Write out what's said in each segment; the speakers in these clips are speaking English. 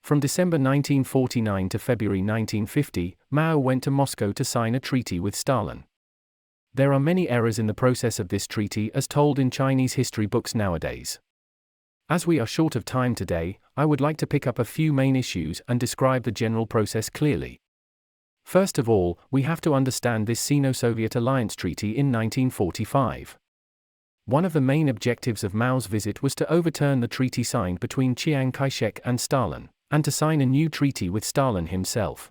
From December 1949 to February 1950, Mao went to Moscow to sign a treaty with Stalin. There are many errors in the process of this treaty as told in Chinese history books nowadays. As we are short of time today, I would like to pick up a few main issues and describe the general process clearly. First of all, we have to understand this Sino-Soviet alliance treaty in 1945. One of the main objectives of Mao's visit was to overturn the treaty signed between Chiang Kai-shek and Stalin, and to sign a new treaty with Stalin himself.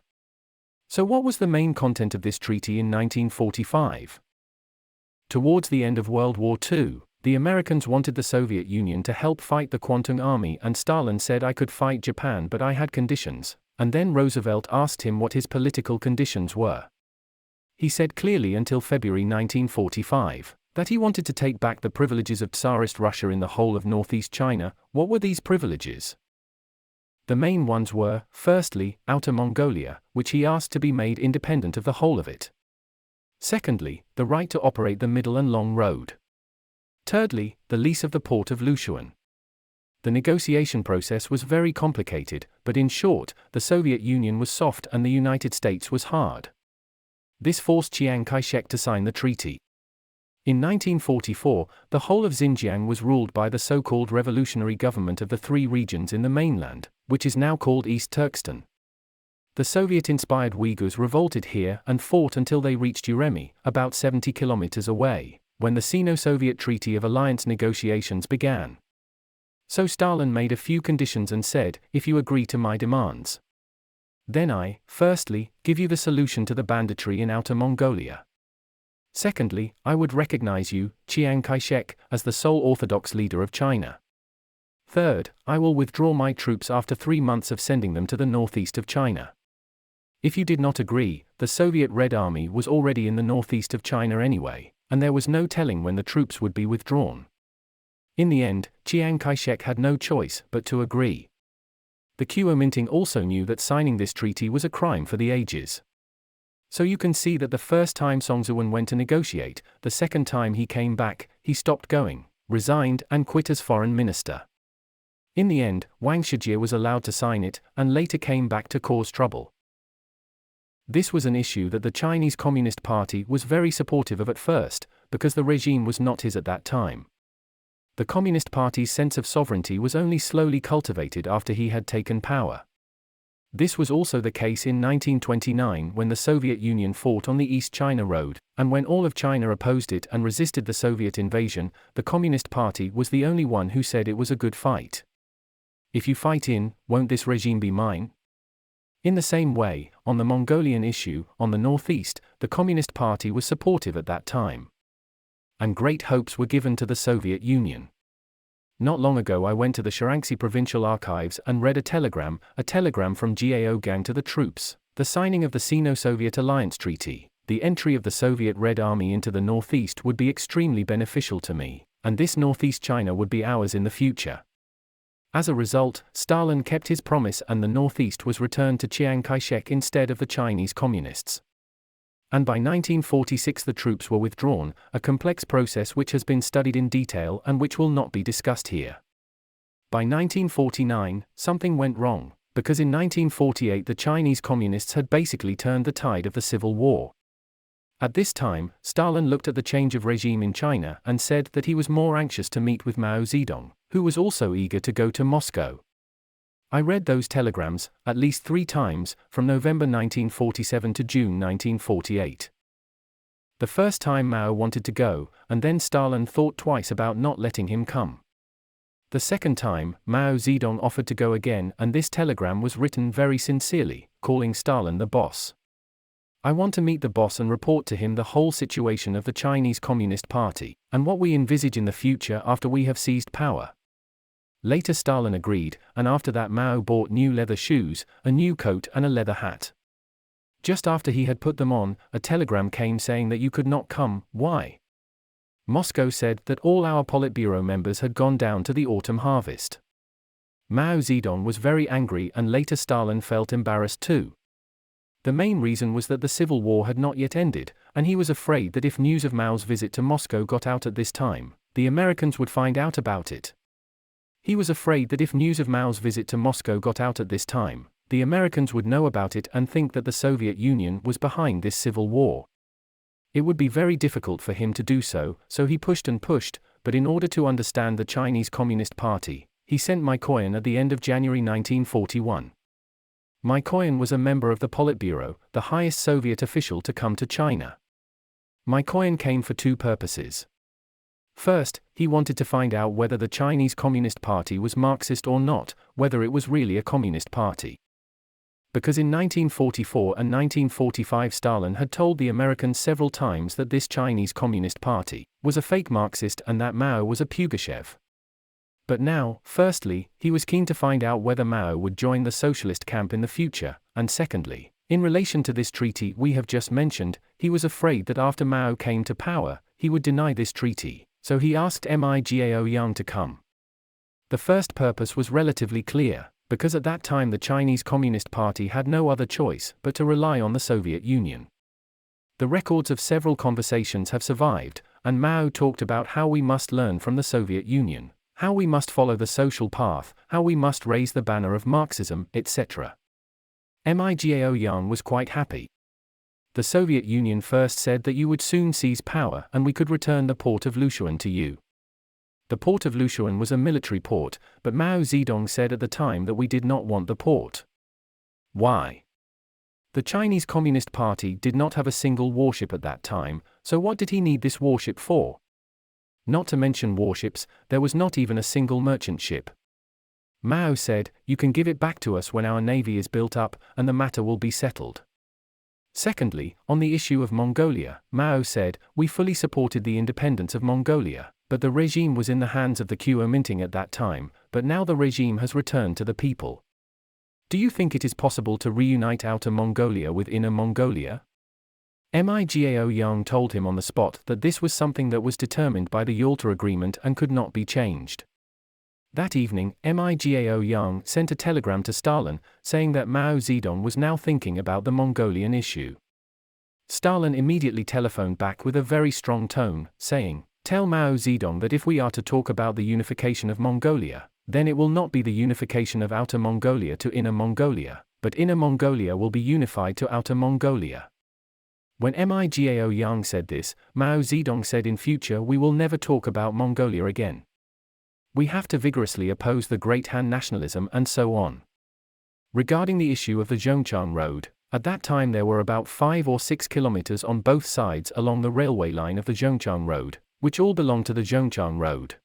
So what was the main content of this treaty in 1945? Towards the end of World War II, the Americans wanted the Soviet Union to help fight the Kwantung Army, and Stalin said, "I could fight Japan, but I had conditions," and then Roosevelt asked him what his political conditions were. He said clearly until February 1945, that he wanted to take back the privileges of Tsarist Russia in the whole of northeast China. What were these privileges? The main ones were, firstly, Outer Mongolia, which he asked to be made independent of the whole of it. Secondly, the right to operate the Middle and Long Road. Thirdly, the lease of the port of Lushuan. The negotiation process was very complicated, but in short, the Soviet Union was soft and the United States was hard. This forced Chiang Kai-shek to sign the treaty. In 1944, the whole of Xinjiang was ruled by the so-called revolutionary government of the three regions in the mainland, which is now called East Turkestan. The Soviet-inspired Uyghurs revolted here and fought until they reached Uremi, about 70 kilometers away, when the Sino-Soviet Treaty of Alliance negotiations began. So Stalin made a few conditions and said, "If you agree to my demands, then I, firstly, give you the solution to the banditry in Outer Mongolia. Secondly, I would recognize you, Chiang Kai-shek, as the sole orthodox leader of China. Third, I will withdraw my troops after 3 months of sending them to the northeast of China." If you did not agree, the Soviet Red Army was already in the northeast of China anyway, and there was no telling when the troops would be withdrawn. In the end, Chiang Kai-shek had no choice but to agree. The Kuomintang also knew that signing this treaty was a crime for the ages. So you can see that the first time Song Zuan went to negotiate, the second time he came back, he stopped going, resigned, and quit as foreign minister. In the end, Wang Shijie was allowed to sign it, and later came back to cause trouble. This was an issue that the Chinese Communist Party was very supportive of at first, because the regime was not his at that time. The Communist Party's sense of sovereignty was only slowly cultivated after he had taken power. This was also the case in 1929 when the Soviet Union fought on the East China Road, and when all of China opposed it and resisted the Soviet invasion, the Communist Party was the only one who said it was a good fight. If you fight in, won't this regime be mine? In the same way, on the Mongolian issue, on the northeast, the Communist Party was supportive at that time. And great hopes were given to the Soviet Union. Not long ago I went to the Shaanxi Provincial Archives and read a telegram from Gao Gang to the troops, the signing of the Sino-Soviet Alliance Treaty, the entry of the Soviet Red Army into the northeast would be extremely beneficial to me, and this northeast China would be ours in the future. As a result, Stalin kept his promise and the northeast was returned to Chiang Kai-shek instead of the Chinese Communists. And by 1946 the troops were withdrawn, a complex process which has been studied in detail and which will not be discussed here. By 1949, something went wrong, because in 1948 the Chinese Communists had basically turned the tide of the civil war. At this time, Stalin looked at the change of regime in China and said that he was more anxious to meet with Mao Zedong, who was also eager to go to Moscow. I read those telegrams, at least 3 times, from November 1947 to June 1948. The first time Mao wanted to go, and then Stalin thought twice about not letting him come. The second time, Mao Zedong offered to go again, and this telegram was written very sincerely, calling Stalin the boss. I want to meet the boss and report to him the whole situation of the Chinese Communist Party, and what we envisage in the future after we have seized power. Later Stalin agreed, and after that Mao bought new leather shoes, a new coat and a leather hat. Just after he had put them on, a telegram came saying that you could not come. Why? Moscow said that all our Politburo members had gone down to the autumn harvest. Mao Zedong was very angry and later Stalin felt embarrassed too. The main reason was that the civil war had not yet ended, and he was afraid that if news of Mao's visit to Moscow got out at this time, the Americans would find out about it. He was afraid that if news of Mao's visit to Moscow got out at this time, the Americans would know about it and think that the Soviet Union was behind this civil war. It would be very difficult for him to do so, so he pushed and pushed, but in order to understand the Chinese Communist Party, he sent Mikoyan at the end of January 1941. Mikoyan was a member of the Politburo, the highest Soviet official to come to China. Mikoyan came for two purposes. First, he wanted to find out whether the Chinese Communist Party was Marxist or not, whether it was really a communist party. Because in 1944 and 1945 Stalin had told the Americans several times that this Chinese Communist Party was a fake Marxist and that Mao was a Pugachev. But now, firstly, he was keen to find out whether Mao would join the socialist camp in the future, and secondly, in relation to this treaty we have just mentioned, he was afraid that after Mao came to power, he would deny this treaty, so he asked Migao Yang to come. The first purpose was relatively clear, because at that time the Chinese Communist Party had no other choice but to rely on the Soviet Union. The records of several conversations have survived, and Mao talked about how we must learn from the Soviet Union, how we must follow the social path, how we must raise the banner of Marxism, etc. Migao Yang was quite happy. The Soviet Union first said that you would soon seize power and we could return the port of Lushuan to you. The port of Lushuan was a military port, but Mao Zedong said at the time that we did not want the port. Why? The Chinese Communist Party did not have a single warship at that time, so what did he need this warship for? Not to mention warships, there was not even a single merchant ship. Mao said, you can give it back to us when our navy is built up, and the matter will be settled. Secondly, on the issue of Mongolia, Mao said, we fully supported the independence of Mongolia, but the regime was in the hands of the Kuomintang at that time, but now the regime has returned to the people. Do you think it is possible to reunite Outer Mongolia with Inner Mongolia? Migao Yang told him on the spot that this was something that was determined by the Yalta Agreement and could not be changed. That evening, Migao Yang sent a telegram to Stalin, saying that Mao Zedong was now thinking about the Mongolian issue. Stalin immediately telephoned back with a very strong tone, saying, tell Mao Zedong that if we are to talk about the unification of Mongolia, then it will not be the unification of Outer Mongolia to Inner Mongolia, but Inner Mongolia will be unified to Outer Mongolia. When Migao Yang said this, Mao Zedong said in future we will never talk about Mongolia again. We have to vigorously oppose the Great Han nationalism and so on. Regarding the issue of the Zhongchang Road, at that time there were about 5 or 6 kilometers on both sides along the railway line of the Zhongchang Road, which all belonged to the Zhongchang Road.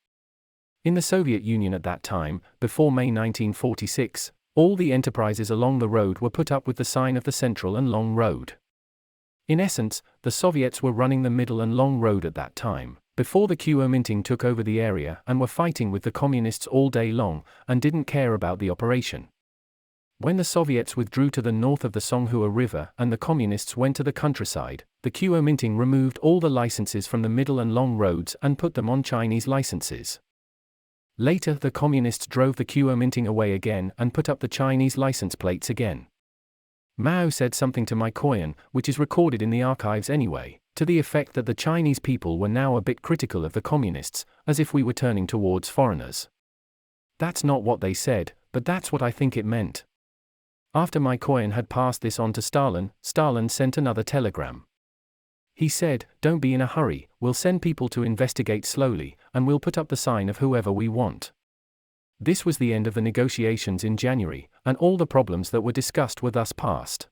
In the Soviet Union at that time, before May 1946, all the enterprises along the road were put up with the sign of the Central and Long Road. In essence, the Soviets were running the Middle and Long Road at that time, before the Kuomintang took over the area and were fighting with the Communists all day long, and didn't care about the operation. When the Soviets withdrew to the north of the Songhua River and the Communists went to the countryside, the Kuomintang removed all the licenses from the Middle and Long Roads and put them on Chinese licenses. Later the Communists drove the Kuomintang away again and put up the Chinese license plates again. Mao said something to Mikoyan, which is recorded in the archives anyway, to the effect that the Chinese people were now a bit critical of the Communists, as if we were turning towards foreigners. That's not what they said, but that's what I think it meant. After Mikoyan had passed this on to Stalin, Stalin sent another telegram. He said, don't be in a hurry, we'll send people to investigate slowly, and we'll put up the sign of whoever we want. This was the end of the negotiations in January, and all the problems that were discussed were thus past.